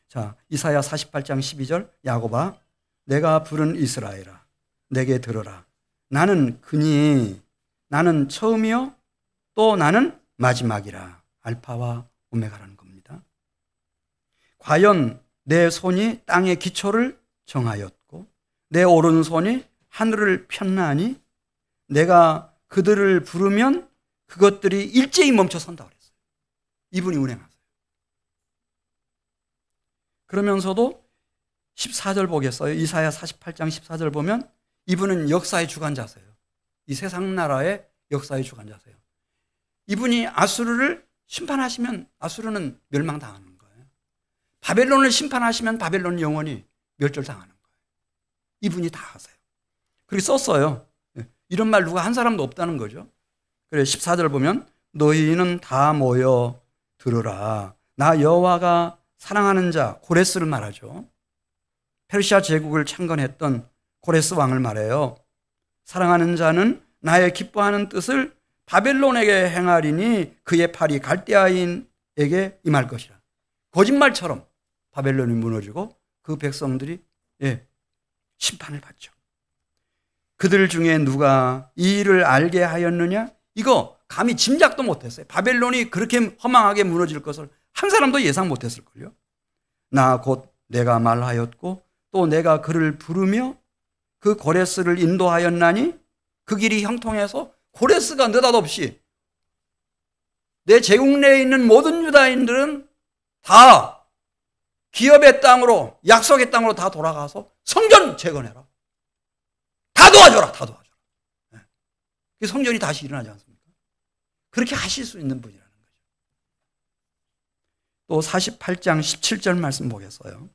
자, 이사야 48장 12절 야곱아 내가 부른 이스라엘아 내게 들어라. 나는 그니 나는 처음이요 또 나는 마지막이라. 알파와 오메가라는 겁니다. 과연 내 손이 땅의 기초를 정하였고 내 오른손이 하늘을 폈나니 내가 그들을 부르면 그것들이 일제히 멈춰 선다 그랬어요. 이분이 운행하세요. 그러면서도 14절 보겠어요. 이사야 48장 14절 보면 이분은 역사의 주관자세요. 이 세상 나라의 역사의 주관자세요. 이분이 아수르를 심판하시면 아수르는 멸망당하는 거예요. 바벨론을 심판하시면 바벨론은 영원히 멸절당하는 거예요. 이분이 다 하세요. 그렇게 썼어요. 이런 말 누가 한 사람도 없다는 거죠. 그래 14절 보면 너희는 다 모여 들으라. 나 여호와가 사랑하는 자 고레스를 말하죠. 페르시아 제국을 창건했던 고레스 왕을 말해요. 사랑하는 자는 나의 기뻐하는 뜻을 바벨론에게 행하리니 그의 팔이 갈대아인에게 임할 것이라. 거짓말처럼 바벨론이 무너지고 그 백성들이 심판을 받죠. 그들 중에 누가 이 일을 알게 하였느냐? 이거 감히 짐작도 못했어요. 바벨론이 그렇게 허망하게 무너질 것을 한 사람도 예상 못했을걸요. 나 곧 내가 말하였고 또 내가 그를 부르며 그 고레스를 인도하였나니 그 길이 형통해서 고레스가 느닷없이 내 제국 내에 있는 모든 유다인들은 다 기업의 땅으로 약속의 땅으로 다 돌아가서 성전 재건해라. 다 도와줘라. 다 도와줘라. 성전이 다시 일어나지 않습니까? 그렇게 하실 수 있는 분이라는 거죠. 또 48장 17절 말씀 보겠어요.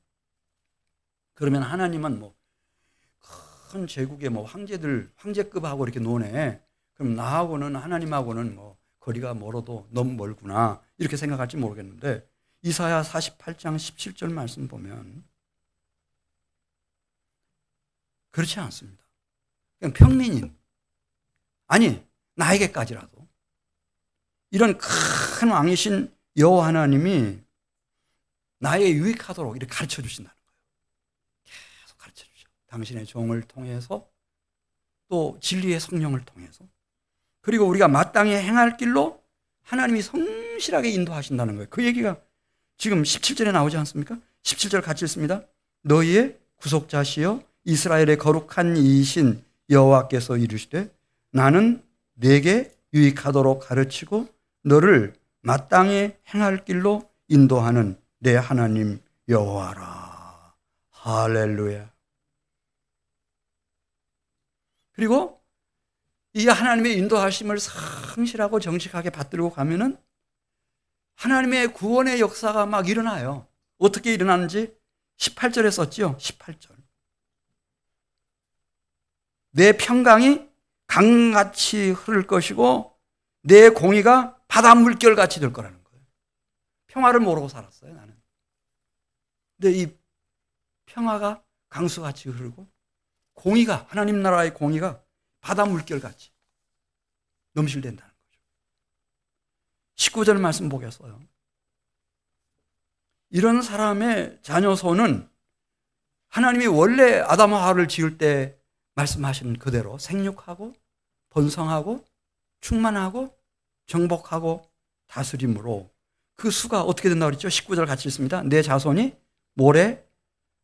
그러면 하나님은 뭐 큰 제국의 뭐 황제급하고 이렇게 노네. 그럼 나하고는 하나님하고는 뭐 거리가 멀어도 너무 멀구나 이렇게 생각할지 모르겠는데 이사야 48장 17절 말씀 보면 그렇지 않습니다. 그냥 평민인 아니 나에게까지라도 이런 큰 왕이신 여호와 하나님이 나에게 유익하도록 이렇게 가르쳐 주신다는 거예요. 계속 가르쳐 주셔. 당신의 종을 통해서 또 진리의 성령을 통해서 그리고 우리가 마땅히 행할 길로 하나님이 성실하게 인도하신다는 거예요. 그 얘기가 지금 17절에 나오지 않습니까? 17절 같이 읽습니다. 너희의 구속자시여 이스라엘의 거룩한 이이신 여호와께서 이르시되 나는 내게 유익하도록 가르치고 너를 마땅히 행할 길로 인도하는 내 하나님 여호와라. 할렐루야. 그리고 이 하나님의 인도하심을 성실하고 정직하게 받들고 가면은 하나님의 구원의 역사가 막 일어나요. 어떻게 일어나는지 18절에 썼죠. 18절. 내 평강이 강같이 흐를 것이고 내 공의가 바다 물결같이 될 거라는 거예요. 평화를 모르고 살았어요, 나는. 근데 이 평화가 강수같이 흐르고 공의가 하나님 나라의 공의가 바다 물결같이 넘실댄다는 거죠. 19절 말씀 보겠어요. 이런 사람의 자녀손은 하나님이 원래 아담과 하와를 지을 때 말씀하신 그대로 생육하고 번성하고 충만하고 정복하고 다스림으로 그 수가 어떻게 된다고 그랬죠? 19절 같이 읽습니다. 내 자손이 모래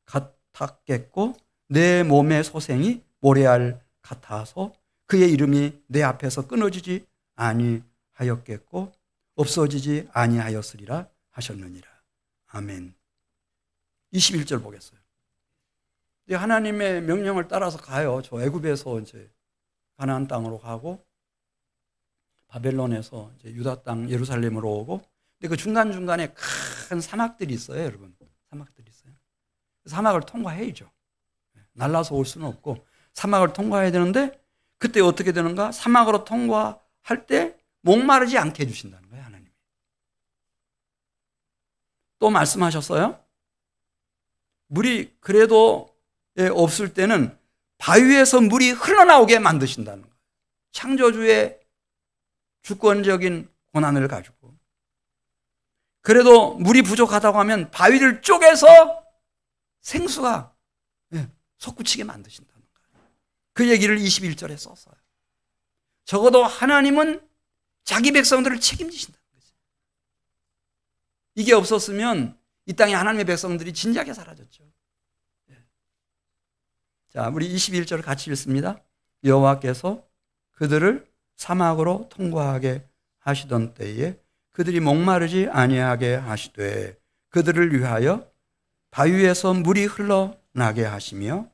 같았겠고 내 몸의 소생이 모래알 같아서 그의 이름이 내 앞에서 끊어지지 아니하였겠고 없어지지 아니하였으리라 하셨느니라. 아멘. 21절 보겠어요. 하나님의 명령을 따라서 가요. 저 애굽에서 이제 가나안 땅으로 가고 바벨론에서 이제 유다 땅 예루살렘으로 오고 근데 그 중간중간에 큰 사막들이 있어요, 여러분. 사막들이 있어요. 사막을 통과해야죠. 날라서 올 수는 없고 사막을 통과해야 되는데 그때 어떻게 되는가? 사막으로 통과할 때 목마르지 않게 해주신다는 거예요, 하나님이. 또 말씀하셨어요. 물이 그래도 없을 때는 바위에서 물이 흘러나오게 만드신다는 거예요. 창조주의 주권적인 권한을 가지고. 그래도 물이 부족하다고 하면 바위를 쪼개서 생수가 솟구치게 만드신다는 거예요. 그 얘기를 21절에 썼어요. 적어도 하나님은 자기 백성들을 책임지신다는 거죠. 이게 없었으면 이 땅에 하나님의 백성들이 진작에 사라졌죠. 자, 우리 21절 같이 읽습니다. 여호와께서 그들을 사막으로 통과하게 하시던 때에 그들이 목마르지 아니하게 하시되 그들을 위하여 바위에서 물이 흘러나게 하시며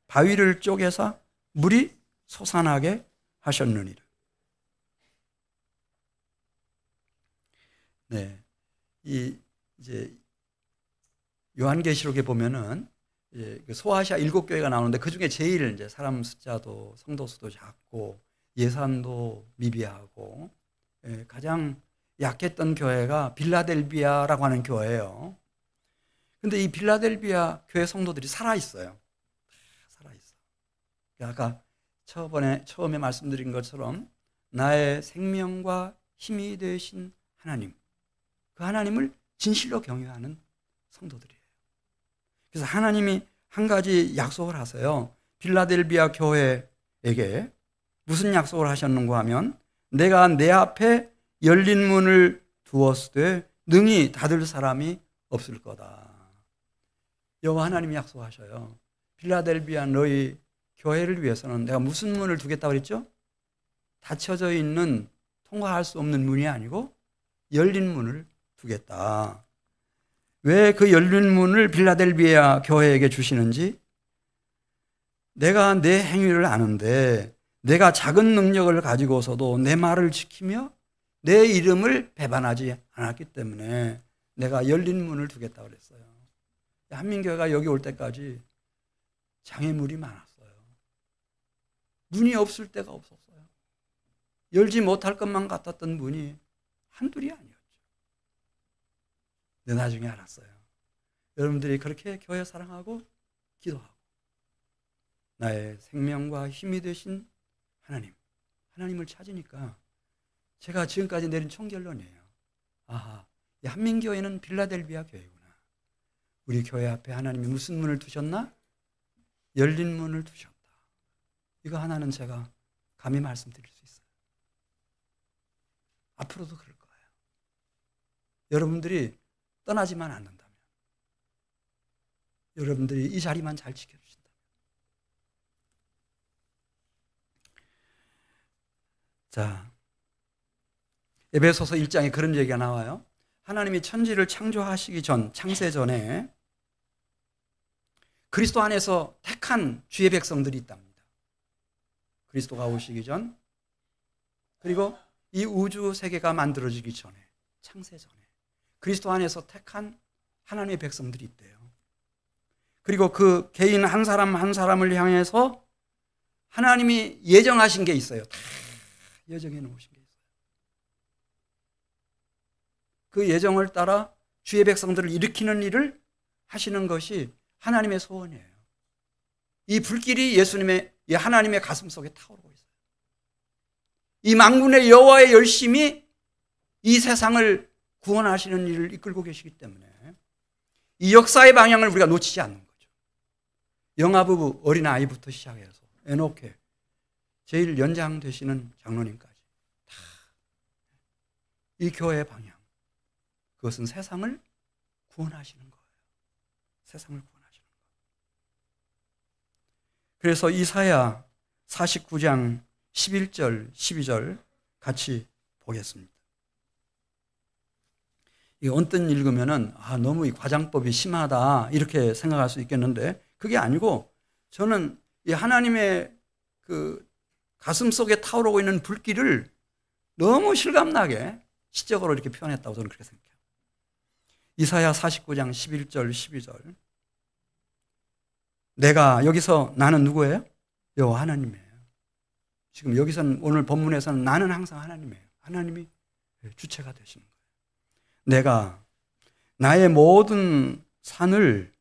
바위를 쪼개서 물이 솟아나게 하셨느니라. 네, 이제 요한계시록에 보면은 소아시아 7교회가 나오는데 그 중에 제일 이제 사람 숫자도 성도 수도 작고 예산도 미비하고 가장 약했던 교회가 빌라델비아라고 하는 교회예요. 근데 이 빌라델비아 교회 성도들이 살아있어요. 살아있어. 아까 처음에 말씀드린 것처럼 나의 생명과 힘이 되신 하나님, 그 하나님을 진실로 경외하는 성도들이에요. 그래서 하나님이 한 가지 약속을 하세요. 빌라델비아 교회에게 무슨 약속을 하셨는가 하면 내가 내 앞에 열린 문을 두었으되 능히 닫을 사람이 없을 거다. 여호와 하나님이 약속하셔요. 빌라델비아 너희 교회를 위해서는 내가 무슨 문을 두겠다고 그랬죠? 닫혀져 있는 통과할 수 없는 문이 아니고 열린 문을 두겠다. 왜 그 열린 문을 빌라델비아 교회에게 주시는지, 내가 내 행위를 아는데 내가 작은 능력을 가지고서도 내 말을 지키며 내 이름을 배반하지 않았기 때문에 내가 열린 문을 두겠다고 그랬어요. 한민교회가 여기 올 때까지 장애물이 많았어요. 문이 없을 때가 없었어요. 열지 못할 것만 같았던 문이 한둘이 아니었죠. 근데 나중에 알았어요. 여러분들이 그렇게 교회 사랑하고 기도하고 나의 생명과 힘이 되신 하나님을 찾으니까 제가 지금까지 내린 총결론이에요. 아하, 이 한민교회는 빌라델비아 교회구나. 우리 교회 앞에 하나님이 무슨 문을 두셨나? 열린 문을 두셨다. 이거 하나는 제가 감히 말씀드릴 수 있어요. 앞으로도 그럴 거예요. 여러분들이 떠나지만 않는다면, 여러분들이 이 자리만 잘 지켜주신다면. 자, 에베소서 1장에 그런 얘기가 나와요. 하나님이 천지를 창조하시기 전, 창세 전에 그리스도 안에서 택한 주의 백성들이 있답니다. 그리스도가 오시기 전, 그리고 이 우주 세계가 만들어지기 전에, 창세 전에 그리스도 안에서 택한 하나님의 백성들이 있대요. 그리고 그 개인 한 사람 한 사람을 향해서 하나님이 예정하신 게 있어요. 다 예정해 놓으신 게 있어요. 그 예정을 따라 주의 백성들을 일으키는 일을 하시는 것이 하나님의 소원이에요. 이 불길이 이 하나님의 가슴 속에 타오르고 있어요. 이 만군의 여호와의 열심이 이 세상을 구원하시는 일을 이끌고 계시기 때문에 이 역사의 방향을 우리가 놓치지 않는 거죠. 영아부부 어린아이부터 시작해서 에녹회 제일 연장 되시는 장로님까지 다 이 교회의 방향, 그것은 세상을 구원하시는 거예요. 세상을 구원하시는 거예요. 그래서 이사야 49장 11절 12절 같이 보겠습니다. 이 언뜻 읽으면은 너무 이 과장법이 심하다 이렇게 생각할 수 있겠는데 그게 아니고, 저는 이 하나님의 그 가슴 속에 타오르고 있는 불길을 너무 실감나게 시적으로 이렇게 표현했다고 저는 그렇게 생각해요. 이사야 49장 11절 12절. 내가, 여기서 나는 누구예요? 여호와 하나님이에요. 지금 여기서는 오늘 본문에서는 나는 항상 하나님이에요. 하나님이 주체가 되시는 거예요. 내가 나의 모든 산을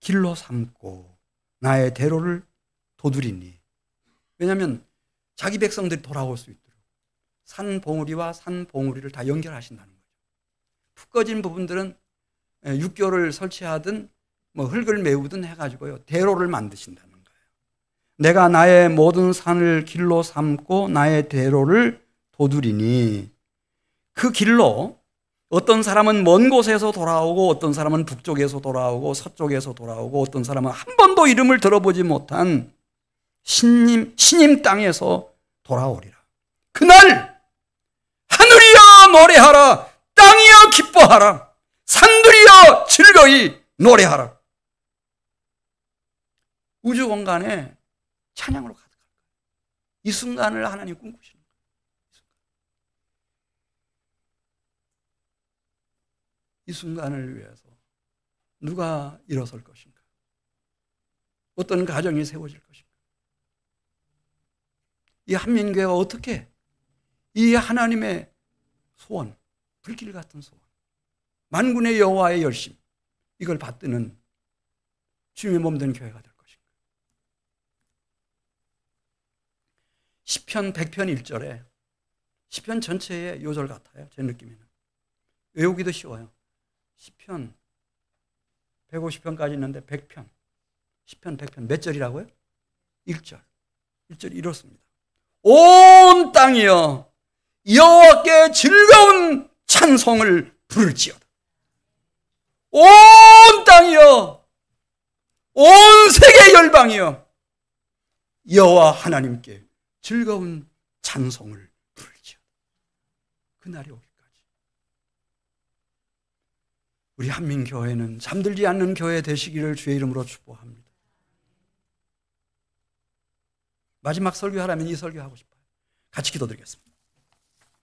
길로 삼고 나의 대로를 도두리니. 왜냐하면 자기 백성들이 돌아올 수 있도록 산 봉우리와 산 봉우리를 다 연결하신다는 거죠. 푹 꺼진 부분들은 육교를 설치하든 뭐 흙을 메우든 해가지고요 대로를 만드신다는 거예요. 내가 나의 모든 산을 길로 삼고 나의 대로를 도두리니. 그 길로 어떤 사람은 먼 곳에서 돌아오고 어떤 사람은 북쪽에서 돌아오고 서쪽에서 돌아오고 어떤 사람은 한 번도 이름을 들어보지 못한 신임 땅에서 돌아오리라. 그날 하늘이여 노래하라, 땅이여 기뻐하라, 산들이여 즐거이 노래하라. 우주 공간에 찬양으로 가득할 거예요. 이 순간을 하나님 꿈꾸시는 거예요. 이 순간을 위해서 누가 일어설 것인가? 어떤 가정이 세워질 것인가? 이 한민교회가 어떻게 이 하나님의 소원, 불길 같은 소원, 만군의 여호와의 열심, 이걸 받드는 주님의 몸된 교회가 될 것인가? 시편 100편 1절에 시편 전체의 요절 같아요. 제 느낌에는. 외우기도 쉬워요. 시편 150편까지 있는데 100편, 시편 100편 몇 절이라고요? 1절. 1절이 이렇습니다. 온 땅이여 여호와께 즐거운 찬송을 부를지어다. 온 땅이여, 온 세계 열방이여 여호와 하나님께 즐거운 찬송을 부를지어다. 그날이 오기까지 우리 한민교회는 잠들지 않는 교회 되시기를 주의 이름으로 축복합니다. 마지막 설교하라면 이 설교하고 싶어요. 같이 기도드리겠습니다.